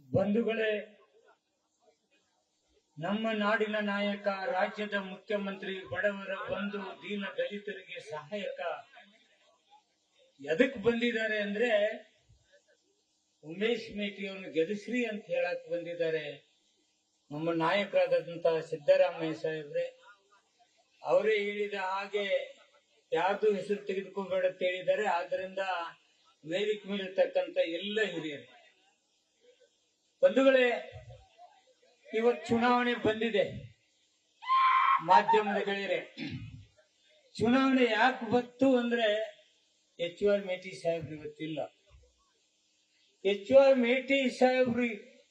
ಬಂಧುಗಳೇ, ನಮ್ಮ ನಾಡಿನ ನಾಯಕ, ರಾಜ್ಯದ ಮುಖ್ಯಮಂತ್ರಿ, ಬಡವರ ಬಂಧು, ದೀನ ದಲಿತರಿಗೆ ಸಹಾಯಕ ಎದಕ್ ಬಂದಿದ್ದಾರೆ ಅಂದ್ರೆ ಉಮೇಶ್ ಮೇಟಿ ಅವ್ರನ್ನ ಗೆಲ್ಲಿಸ್ರಿ ಅಂತ ಹೇಳಕ್ ಬಂದಿದ್ದಾರೆ. ನಮ್ಮ ನಾಯಕರಾದಂತಹ ಸಿದ್ದರಾಮಯ್ಯ ಸಾಹೇಬ್ರೆ ಅವರೇ ಹೇಳಿದ ಹಾಗೆ ಯಾರ್ದು ಹೆಸರು ತೆಗೆದುಕೋಬೇಡ ಅಂತ ಹೇಳಿದ್ದಾರೆ. ಆದ್ರಿಂದ ವೇದಿಕೆ ಮೇಲಿರ್ತಕ್ಕಂಥ ಎಲ್ಲ ಹಿರಿಯರು, ಬಂಧುಗಳೇ, ಇವತ್ತು ಚುನಾವಣೆ ಬಂದಿದೆ. ಮಾಧ್ಯಮದ ಗೆಳೆಯರೆ, ಚುನಾವಣೆ ಯಾಕೆ ಬಂತು ಅಂದ್ರೆ HR ಮೇಟಿ ಸಾಹೇಬ್ರು ಇವತ್ತಿಲ್ಲ. HR ಮೇಟಿ ಸಾಹೇಬ್ರು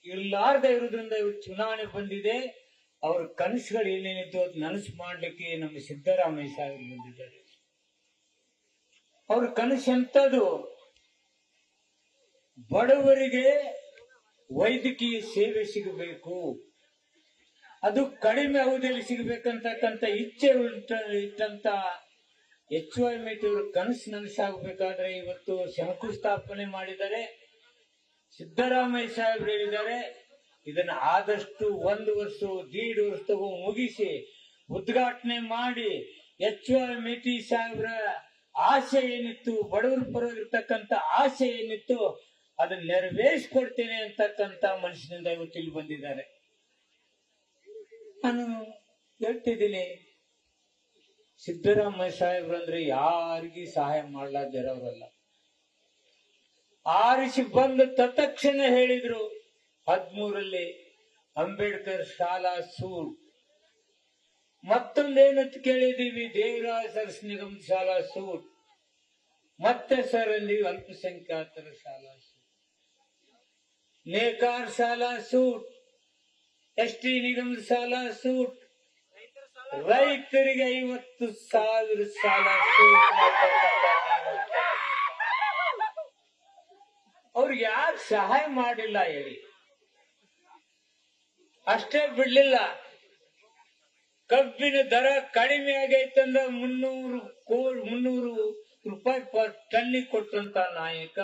ಇರ್ಲಾರ್ದ ಇರೋದ್ರಿಂದ ಇವತ್ತು ಚುನಾವಣೆ ಬಂದಿದೆ. ಅವ್ರ ಕನಸುಗಳು ಏನೇನಿತ್ತು ಅದು ನನಸು ಮಾಡ್ಲಿಕ್ಕೆ ನಮ್ಮ ಸಿದ್ದರಾಮಯ್ಯ ಸಾಹೇಬ್ರು ಬಂದಿದ್ದಾರೆ. ಅವ್ರ ಕನಸು ಎಂತದು? ಬಡವರಿಗೆ ವೈದ್ಯಕೀಯ ಸೇವೆ ಸಿಗಬೇಕು, ಅದು ಕಡಿಮೆ ಅವಧಿಯಲ್ಲಿ ಸಿಗಬೇಕಂತಕ್ಕಂಥ ಇಚ್ಛೆ ಇಟ್ಟಂತ HR ಮೇಟಿ ಅವರು ಕನಸು ನನಸಾಗಬೇಕಾದ್ರೆ ಇವತ್ತು ಶಂಕುಸ್ಥಾಪನೆ ಮಾಡಿದ್ದಾರೆ. ಸಿದ್ದರಾಮಯ್ಯ ಸಾಹೇಬ್ರು ಹೇಳಿದ್ದಾರೆ ಇದನ್ನ ಆದಷ್ಟು 1 ವರ್ಷ 1.5 ವರ್ಷದಗೂ ಮುಗಿಸಿ ಉದ್ಘಾಟನೆ ಮಾಡಿ HR ಮೇಟಿ ಸಾಹೇಬ್ರ ಆಸೆ ಏನಿತ್ತು, ಬಡವರ ಪರವಾಗಿರ್ತಕ್ಕಂಥ ಆಸೆ ಏನಿತ್ತು ಅದನ್ನ ನೆರವೇರಿಸಿಕೊಡ್ತೇನೆ ಅಂತಕ್ಕಂಥ ಮನುಷ್ಯನಿಂದ ಇವತ್ತು ಇಲ್ಲಿ ಬಂದಿದ್ದಾರೆ. ನಾನು ಹೇಳ್ತಿದ್ದೀನಿ, ಸಿದ್ದರಾಮಯ್ಯ ಸಾಹೇಬ್ರು ಅಂದ್ರೆ ಯಾರಿಗೂ ಸಹಾಯ ಮಾಡ್ಲಾರ್ದಿರೋರಲ್ಲ. ಆರಿಸಿ ಬಂದು ತತ್ಕ್ಷಣ ಹೇಳಿದ್ರು 13ರಲ್ಲಿ ಅಂಬೇಡ್ಕರ್ ಶಾಲಾ ಸೂಟ್, ಮತ್ತೊಂದೇನಂತ ಕೇಳಿದೀವಿ ದೇವರಾಜ ಸರಸ್ ನಿಗಮ ಶಾಲಾ ಸೂಟ್, ಮತ್ತೆ ಸರ್ ಅಲ್ಲಿ ಅಲ್ಪಸಂಖ್ಯಾತರ ಶಾಲಾ ಸೂಟ್, ನೇಕಾರ್ ಶಾಲಾ ಸೂಟ್, ST ನಿಗಮದ ಶಾಲಾ ಸೂಟ್, ರೈತರಿಗೆ 50,000 ಶಾಲಾ ಸೂಟ್. ಅವ್ರಿಗೆ ಯಾರು ಸಹಾಯ ಮಾಡಿಲ್ಲ ಹೇಳಿ? ಅಷ್ಟೇ ಬಿಡ್ಲಿಲ್ಲ, ಕಬ್ಬಿನ ದರ ಕಡಿಮೆ ಆಗೈತಂದ್ರ 300 ರೂಪಾಯಿ ಪರ್ ಟನ್ನಿಗೆ ಕೊಟ್ಟಂತ ನಾಯಕ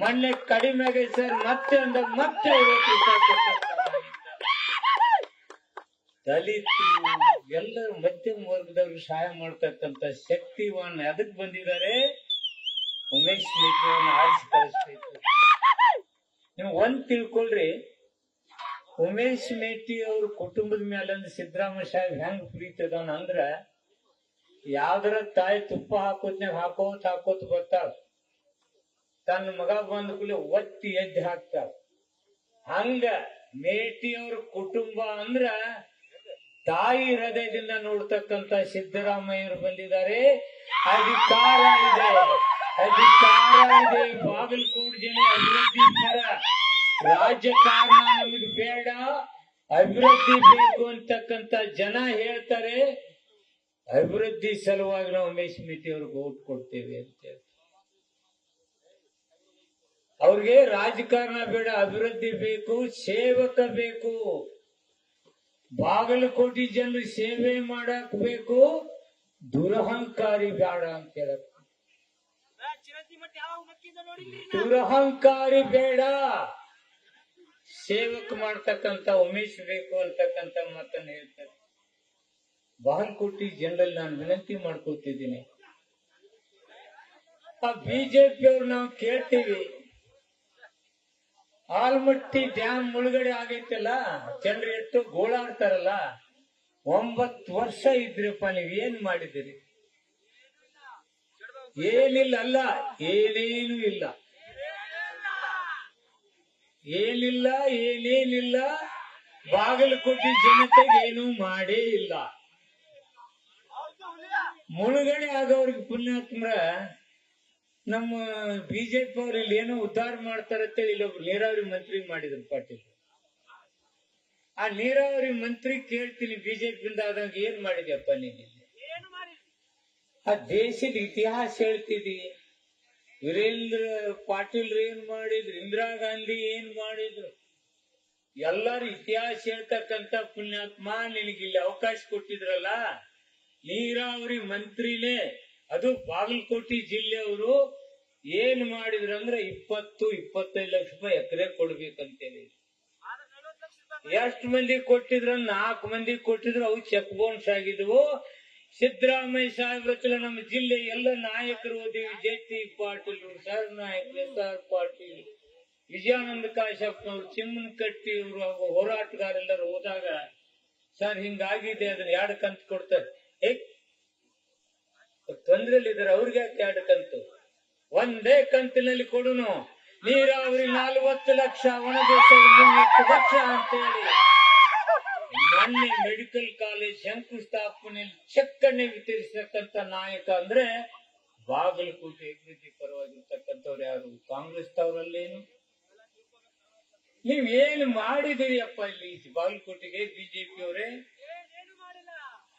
ಮೊನ್ನೆ ಕಡಿಮೆ ಆಗೈತೆ ಸರ್ ಮತ್ತೆ ಅಂದ ಮತ್ತೆ 50 ರೂಪಾಯಿ ಕೊಟ್ಟಂತ ನಾಯಕ. ದಲಿತರು ಎಲ್ಲರೂ ಮಧ್ಯಮ ವರ್ಗದವ್ರಿಗೆ ಸಹಾಯ ಮಾಡ್ತಕ್ಕಂಥ ಶಕ್ತಿವಾನ್ ಅದಕ್ಕೆ ಬಂದಿದ್ದಾರೆ. ಉಮೇಶ್ ಮೇಟಿ ಅವ್ರನ್ನ ಆರಿಸಿ ಕಳಿಸ್ಬೇಕು. ನೀವು ಒಂದ್ ತಿಳ್ಕೊಳ್ರಿ, ಉಮೇಶ್ ಮೇಟಿ ಅವ್ರ ಕುಟುಂಬದ ಮೇಲೆ ಸಿದ್ದರಾಮಯ್ಯ ಸಾಹೇಬ್ ಹೆಂಗ್ ಪ್ರೀತದಾನ ಅಂದ್ರ ಯಾವ್ದಾರ ತಾಯಿ ತುಪ್ಪ ಹಾಕೋತ್ ಬರ್ತಾಳ, ತನ್ನ ಮಗ ಬಂದ ಕೂಡಲೇ ಒತ್ತಿ ಎದ್ದು ಹಾಕ್ತಾಳ. ಹಂಗ ಮೇಟಿ ಅವ್ರ ಕುಟುಂಬ ಅಂದ್ರ ತಾಯಿ ಹೃದಯದಿಂದ ನೋಡ್ತಕ್ಕಂತ ಸಿದ್ದರಾಮಯ್ಯರು ಬಂದಿದ್ದಾರೆ. ಅಧಿಕಾರ ಇದೆ, ಬಾಗಲಕೋಟೆ ಜನ ಅಭಿವೃದ್ಧಿ ಪರ, ರಾಜಕಾರಣ ನಮಗೆ ಬೇಡ, ಅಭಿವೃದ್ಧಿ ಬೇಕು ಅಂತಕ್ಕಂತ ಜನ ಹೇಳ್ತಾರೆ. ಅಭಿವೃದ್ಧಿ ಸಲುವಾಗಿ ನಾವು ಉಮೇಶ್ ಮೇಟಿ ಅವ್ರಿಗೆ ಓಟ್ ಕೊಡ್ತೇವೆ ಅಂತ ಹೇಳ್ತಾರೆ. ಅವ್ರಿಗೆ ರಾಜಕಾರಣ ಬೇಡ, ಅಭಿವೃದ್ಧಿ ಬೇಕು, ಸೇವಕ ಬೇಕು. ಬಾಗಲಕೋಟೆ ಜನರು ಸೇವೆ ಮಾಡಕ್ ಬೇಕು, ದುರಹಂಕಾರಿ ಬೇಡ ಅಂತ ಹೇಳಕ್. ದುರಹಂಕಾರಿ ಬೇಡ, ಸೇವಕ ಮಾಡ್ತಕ್ಕಂತ ಉಮೇಶ್ ಬೇಕು ಅಂತಕ್ಕಂತ ಮಾತನ್ನ ಹೇಳ್ತಾರೆ. ಬಾಗಲಕೋಟೆ ಜನರಲ್ಲಿ ನಾನು ವಿನಂತಿ ಮಾಡ್ಕೊತಿದ್ದೀನಿ, ಆ ಬಿಜೆಪಿ ಅವ್ರು ನಾವು ಕೇಳ್ತೀವಿ, ಆಲ್ಮಟ್ಟಿ ಡ್ಯಾಮ್ ಮುಳುಗಡೆ ಆಗೈತಲ್ಲ, ಜನರು ಎಷ್ಟು ಗೋಳಾಡ್ತಾರಲ್ಲ, 9 ವರ್ಷ ಇದ್ರಪ್ಪ ನೀವ್ ಏನ್ ಮಾಡಿದಿರಿ? ಏನಿಲ್ಲ, ಅಲ್ಲ ಏನೇನು ಇಲ್ಲ, ಏನೇನಿಲ್ಲ. ಬಾಗಲಕೋಟೆ ಜನತೆಗೆ ಏನು ಮಾಡೇ ಇಲ್ಲ. ಮುಳುಗಡೆ ಆಗೋರ್ಗೆ ಪುಣ್ಯಾತ್ಮರ ನಮ್ಮ ಬಿಜೆಪಿ ಅವ್ರು ಇಲ್ಲಿ ಏನೋ ಉದ್ಧಾರ ಮಾಡ್ತಾರಂತೇಳಿ ಇಲ್ಲೊಬ್ರು ನೀರಾವರಿ ಮಂತ್ರಿ ಮಾಡಿದ್ರು ಪಾಟೀಲ್. ಆ ನೀರಾವರಿ ಮಂತ್ರಿ ಕೇಳ್ತೀನಿ, ಬಿಜೆಪಿಯಿಂದ ಆದಾಗ ಏನ್ ಮಾಡಿದ್ಯಪ್ಪ ನೀನು? ಆ ದೇಶದ ಇತಿಹಾಸ ಹೇಳ್ತಿದಿ. ವೀರೇಂದ್ರ ಪಾಟೀಲ್ ಏನ್ ಮಾಡಿದ್ರು, ಇಂದಿರಾ ಗಾಂಧಿ ಏನ್ ಮಾಡಿದ್ರು, ಎಲ್ಲಾರು ಇತಿಹಾಸ ಹೇಳ್ತಕ್ಕಂತ ಪುಣ್ಯಾತ್ಮ ನಿನಗಿಲ್ಲಿ ಅವಕಾಶ ಕೊಟ್ಟಿದ್ರಲ್ಲ. ನೀರಾವರಿ ಮಂತ್ರಿನೇ, ಅದು ಬಾಗಲಕೋಟೆ ಜಿಲ್ಲೆಯವರು ಏನ್ ಮಾಡಿದ್ರಂದ್ರೆ 20-25 ಲಕ್ಷ ರೂಪಾಯಿ ಎಕರೆ ಕೊಡ್ಬೇಕಂತೇಳಿ. ಎಷ್ಟು ಮಂದಿ ಕೊಟ್ಟಿದ್ರ? 4 ಮಂದಿ ಕೊಟ್ಟಿದ್ರು. ಅವು ಚೆಕ್ ಬೌನ್ಸ್ ಆಗಿದ್ವು. ಸಿದ್ದರಾಮಯ್ಯ ಸಾಹೇಬ್ರ ನಮ್ಮ ಜಿಲ್ಲೆ ಎಲ್ಲ ನಾಯಕರು ಹೋದಿವಿ. ಜೆ.ಟಿ. ಪಾಟೀಲ್, ಸರ್ ನಾಯಕ್, ಎಸ್.ಆರ್. ಪಾಟೀಲ್, ವಿಜಯಾನಂದ ಕಾಶ್ಯಪ್ನವ್ರು, ಚಿಮ್ಮನಕಟ್ಟಿ ಇವರು ಹೋರಾಟಗಾರೆಲ್ಲರೂ ಹೋದಾಗ, ಸರ್ ಹಿಂಗಾಗಿದೆ, ಅದನ್ನ 2 ಕಂತು ಕೊಡ್ತಾರೆ. ತೊಂದ್ರೆಯಲ್ಲಿ ಇದಾರೆ, ಅವ್ರಿಗೆ ಯಾಕೆ 2 ಕಂತು? ಒಂದೇ ಕಂತಿನಲ್ಲಿ ಕೊಡುನು. ನೀರಾವರಿ 40 ಲಕ್ಷ, ಒಣ ಬೇಸಾಯ 30 ಲಕ್ಷ ಅಂತೇಳಿ ಮೊನ್ನೆ ಮೆಡಿಕಲ್ ಕಾಲೇಜ್ ಶಂಕುಸ್ಥಾಪನೆಯಲ್ಲಿ ಚೆಕ್ಕನ್ನೇ ವಿತರಿಸತಕ್ಕಂತ ನಾಯಕ ಅಂದ್ರೆ ಬಾಗಲಕೋಟೆ ಅಭಿವೃದ್ಧಿ ಪರವಾಗಿರ್ತಕ್ಕಂಥವ್ರು ಯಾರು? ಕಾಂಗ್ರೆಸ್ ತವರಲ್ಲೇನು? ನೀವೇನು ಮಾಡಿದಿರಿ ಅಪ್ಪ ಇಲ್ಲಿ ಬಾಗಲಕೋಟೆಗೆ? ಬಿಜೆಪಿ ಅವರೇ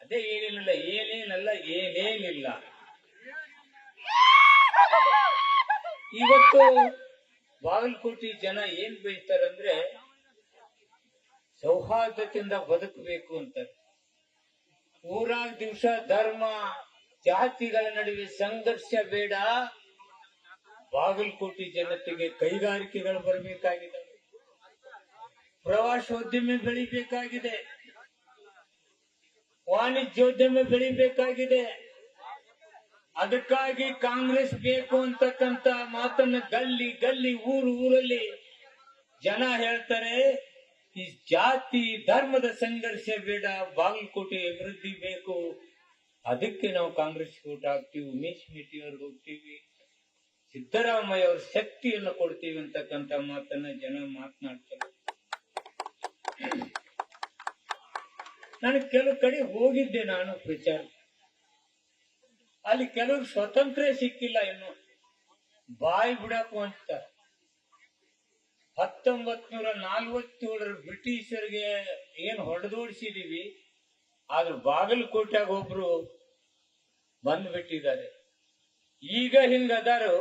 ಅದೇ ಏನೇನಲ್ಲ, ಏನೇನಿಲ್ಲ. ಇವತ್ತು ಬಾಗಲಕೋಟೆ ಜನ ಏನ್ ಬಯಸ್ತಾರಂದ್ರೆ ಸೌಹಾರ್ದತೆಯಿಂದ ಬದುಕಬೇಕು ಅಂತಾರೆ. ಊರಾಗ ದಿವಸ ಧರ್ಮ ಜಾತಿಗಳ ನಡುವೆ ಸಂಘರ್ಷ ಬೇಡ. ಬಾಗಲಕೋಟೆ ಜನತೆಗೆ ಕೈಗಾರಿಕೆಗಳು ಬರಬೇಕಾಗಿದೆ, ಪ್ರವಾಸೋದ್ಯಮ ಬೆಳಿಬೇಕಾಗಿದೆ, ವಾಣಿಜ್ಯೋದ್ಯಮ ಬೆಳಿಬೇಕಾಗಿದೆ. ಅದಕ್ಕಾಗಿ ಕಾಂಗ್ರೆಸ್ ಬೇಕು ಅಂತಕ್ಕಂತ ಮಾತನ್ನ ಗಲ್ಲಿ ಊರಲ್ಲಿ ಜನ ಹೇಳ್ತಾರೆ. ಈ ಜಾತಿ ಧರ್ಮದ ಸಂಘರ್ಷ ಬೇಡ, ಬಾಗಲಕೋಟೆ ಅಭಿವೃದ್ಧಿ ಬೇಕು. ಅದಕ್ಕೆ ನಾವು ಕಾಂಗ್ರೆಸ್ ಓಟ್ ಹಾಕ್ತೀವಿ, ಉಮೇಶ್ ಮೇಟಿ ಅವ್ರಿಗೆ ಹೋಗ್ತೀವಿ, ಸಿದ್ದರಾಮಯ್ಯ ಅವ್ರ ಶಕ್ತಿಯನ್ನು ಕೊಡ್ತೀವಿ ಅಂತಕ್ಕಂತ ಮಾತನ್ನ ಜನ ಮಾತನಾಡ್ತಾರೆ. ನಾನು ಕೆಲವು ಕಡೆ ಹೋಗಿದ್ದೆ, ನಾನು ಪ್ರಚಾರ. ಅಲ್ಲಿ ಕೆಲವು ಸ್ವತಂತ್ರ ಸಿಕ್ಕಿಲ್ಲ, ಇನ್ನು ಬಾಯಿ ಬಿಡಾಕು ಅಂತ. 1947 ಬ್ರಿಟಿಷರಿಗೆ ಏನ್ ಹೊಡೆದೋಡಿಸಿದೀವಿ, ಆದ್ರೆ ಬಾಗಲಕೋಟೆಯಾಗ ಒಬ್ರು ಬಂದ್ಬಿಟ್ಟಿದ್ದಾರೆ. ಈಗ ಹಿಂಗದಾರು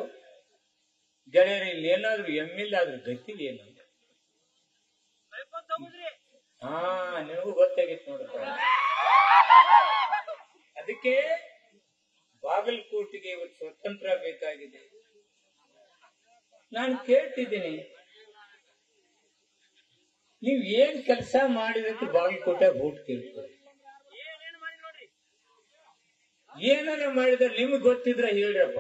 ಗೆಳೆಯರ, ಇಲ್ಲಿ ಏನಾದ್ರು ಎಮ್ಮಿಲ್ಲ ಆದ್ರೂ ಗತಿ ಏನು? ನಿನಗೂ ಗೊತ್ತಾಗಿತ್ತು ನೋಡ. ಅದಕ್ಕೆ ಬಾಗಲಕೋಟೆಗೆ ಇವತ್ತು ಸ್ವತಂತ್ರ ಬೇಕಾಗಿದೆ. ನಾನು ಕೇಳ್ತಿದ್ದೀನಿ, ನೀವ್ ಏನ್ ಕೆಲಸ ಮಾಡಿದಕ್ಕೆ ಬಾಗಲಕೋಟೆ ವೋಟ್ ಕೇಳ್ತಾರೆ? ಏನಾರ ಮಾಡಿದ್ರೆ ನಿಮ್ಗೆ ಗೊತ್ತಿದ್ರ ಹೇಳ್ರಪ್ಪ.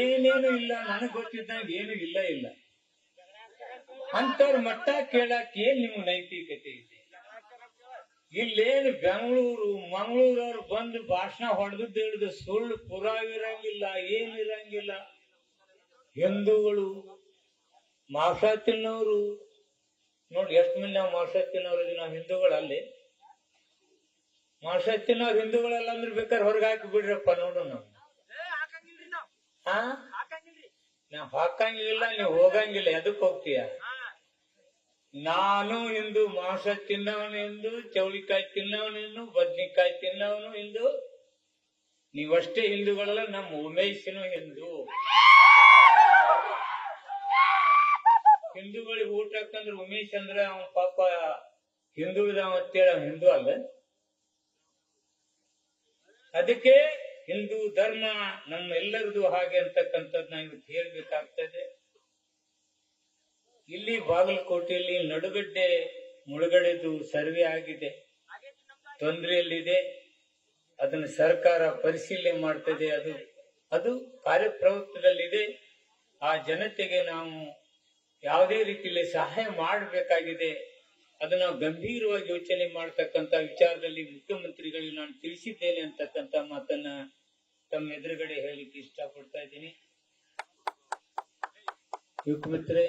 ಏನೇನು ಇಲ್ಲ, ನನಗ್ ಗೊತ್ತಿದ್ದಂಗ ಏನು ಇಲ್ಲ. ಅಂತವ್ರ ಮಟ್ಟ ಕೇಳಕ್ ಏನ್ ನಿಮ್ಗೆ ನೈತಿಕತೆ ಇದೆ? ಇಲ್ಲೇನು ಬೆಂಗಳೂರು ಮಂಗಳೂರವ್ರು ಬಂದು ಭಾಷಣ ಹೊಡೆದದ್ದು ಹೇಳಿದ್ರು ಸುಳ್ಳು ಪುರಾವಿರಂಗಿಲ್ಲ, ಏನಿರಂಗಿಲ್ಲ. ಹಿಂದೂಗಳು ಮಾಂಸ ತಿನ್ನೋರು ನೋಡಿ, ಎಷ್ಟು ಮಂದಿ ನಾವು ಮಾಂಸ ತಿನ್ನೋರು ಇದೀವಿ. ನಾವು ಹಿಂದೂಗಳಲ್ಲಿ ಮಾಂಸ ತಿನ್ನೋರು ಹಿಂದೂಗಳೆಲ್ಲ ಅಂದ್ರೆ ಬೇಕಾದ್ರೆ ಹೊರಗೆ ಹಾಕಿ ಬಿಡ್ರಪ್ಪ. ನೋಡು, ನಾವು ಹಾಕಂಗಿಲ್ಲ, ನೀವು ಹೋಗಂಗಿಲ್ಲ. ಎದಕ್ ಹೋಗ್ತೀಯ? ನಾನು ಹಿಂದೂ, ಮಾಂಸ ತಿನ್ನವನು ಹಿಂದೂ, ಚೌಳಿಕಾಯಿ ತಿನ್ನವನು ಹಿಂದೂ, ಬದ್ನಿಕಾಯಿ ತಿನ್ನವನು ಹಿಂದೂ. ನೀವಷ್ಟೇ ಹಿಂದೂಗಳಲ್ಲ, ನಮ್ಮ ಉಮೇಶನು ಹಿಂದೂ. ಹಿಂದೂಗಳಿಗೆ ಊಟ ಹಾಕಂದ್ರೆ ಉಮೇಶ್ ಅಂದ್ರೆ ಅವನ ಪಾಪ ಹಿಂದುಳಿದವ ಅಂತೇಳಿ ಅವನ್ ಹಿಂದೂ ಅಲ್ಲ. ಅದಕ್ಕೆ ಹಿಂದೂ ಧರ್ಮ ನಮ್ಮೆಲ್ಲರದು ಹಾಗೆ ಅಂತಕ್ಕಂಥದ್ದು ನಾವು ಇವತ್ತು ಹೇಳ್ಬೇಕಾಗ್ತದೆ. ಇಲ್ಲಿ ಬಾಗಲಕೋಟೆಯಲ್ಲಿ ನಡುಗಡ್ಡೆ ಮುಳುಗಡೆದು ಸರ್ವೆ ಆಗಿದೆ, ತೊಂದರೆಯಲ್ಲಿದೆ. ಅದನ್ನು ಸರ್ಕಾರ ಪರಿಶೀಲನೆ ಮಾಡ್ತದೆ. ಅದು ಕಾರ್ಯಪ್ರವೃತ್ತದಲ್ಲಿದೆ. ಆ ಜನತೆಗೆ ನಾವು ಯಾವುದೇ ರೀತಿಯಲ್ಲಿ ಸಹಾಯ ಮಾಡಬೇಕಾಗಿದೆ. ಅದನ್ನ ಗಂಭೀರವಾಗಿ ಯೋಚನೆ ಮಾಡ್ತಕ್ಕಂತ ವಿಚಾರದಲ್ಲಿ ಮುಖ್ಯಮಂತ್ರಿಗಳಿಗೆ ನಾನು ತಿಳಿಸಿದ್ದೇನೆ ಅಂತಕ್ಕಂತ ಮಾತನ್ನ ತಮ್ಮ ಎದುರುಗಡೆ ಹೇಳಿಕ್ಕೆ ಇಷ್ಟಪಡ್ತಾ ಇದ್ದೀನಿ. ಮುಖ್ಯಮಂತ್ರಿ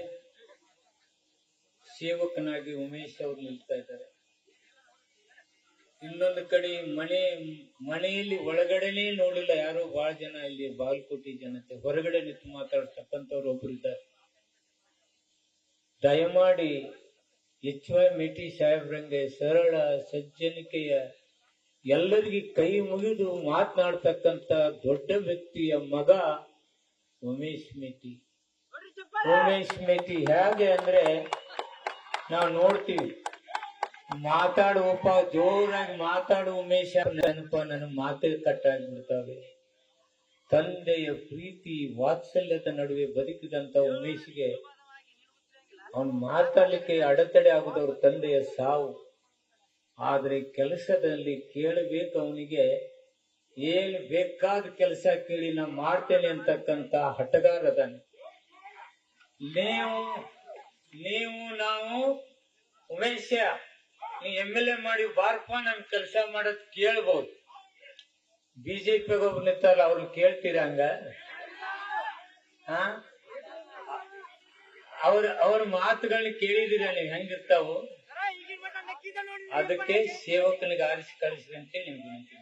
ಸೇವಕನಾಗಿ ಉಮೇಶ್ ಅವರು ನಿಲ್ತಾ ಇದ್ದಾರೆ. ಇನ್ನೊಂದು ಕಡೆ ಮನೆಯಲ್ಲಿ ಒಳಗಡೆನೆ ನೋಡಿಲ್ಲ ಯಾರು. ಬಹಳ ಜನ ಇಲ್ಲಿ ಬಾಗಲಕೋಟೆ ಜನತೆ ಹೊರಗಡೆ ನಿಂತು ಮಾತಾಡ್ತಕ್ಕಂಥವ್ರು ಒಬ್ರು ಇದ್ದಾರೆ. ದಯಮಾಡಿ ಎಚ್.ವೈ. ಮೇಟಿ ಸಾಹೇಬ್ರಂಗೆ ಸರಳ ಸಜ್ಜನಿಕೆಯ ಎಲ್ಲರಿಗೆ ಕೈ ಮುಗಿದು ಮಾತನಾಡ್ತಕ್ಕಂತ ದೊಡ್ಡ ವ್ಯಕ್ತಿಯ ಮಗ ಉಮೇಶ್ ಮೇಟಿ. ಉಮೇಶ್ ಮೇಟಿ ಹೇಗೆ ಅಂದ್ರೆ ನಾವು ನೋಡ್ತೀವಿ, ಮಾತಾಡುವಪ್ಪ ಜೋರಾಗಿ ಮಾತಾಡು ಉಮೇಶ್ ನೆನಪ, ನನ್ನ ಮಾತೇ ಕಟ್ಟಾಗ್ಬಿಡ್ತಾವೆ. ತಂದೆಯ ಪ್ರೀತಿ ವಾತ್ಸಲ್ಯದ ನಡುವೆ ಬದುಕಿದಂತ ಉಮೇಶ್ಗೆ ಅವನ್ ಮಾತಾಡ್ಲಿಕ್ಕೆ ಅಡೆತಡೆ ಆಗುದವ್ರ ತಂದೆಯ ಸಾವು. ಆದ್ರೆ ಕೆಲಸದಲ್ಲಿ ಕೇಳಬೇಕು, ಅವನಿಗೆ ಏನ್ ಬೇಕಾದ ಕೆಲಸ ಕೇಳಿ ನಾ ಮಾಡ್ತೇನೆ ಅಂತಕ್ಕಂತ ಹಠಗಾರ ಅದಾನೆ. ನಾವು ಉಮೇಶ ನೀ MLA ಮಾಡಿ ಬಾರಪ್ಪ ನಮ್ ಕೆಲಸ ಮಾಡೋದ್ ಕೇಳ್ಬಹುದು. ಬಿಜೆಪಿ ಒಬ್ರು ನಿಂತಲ್ಲ, ಅವ್ರನ್ನ ಕೇಳ್ತೀರ ಹಂಗ? ಅವ್ರ ಮಾತುಗಳನ್ನ ಕೇಳಿದಿರ ನೀವು ಹೆಂಗಿರ್ತಾವು? ಅದಕ್ಕೆ ಸೇವಕನಿಗೆ ಆರಿಸಿ ಕಳಿಸಿ ಅಂತೇಳಿ ನಿಮ್ಗೆ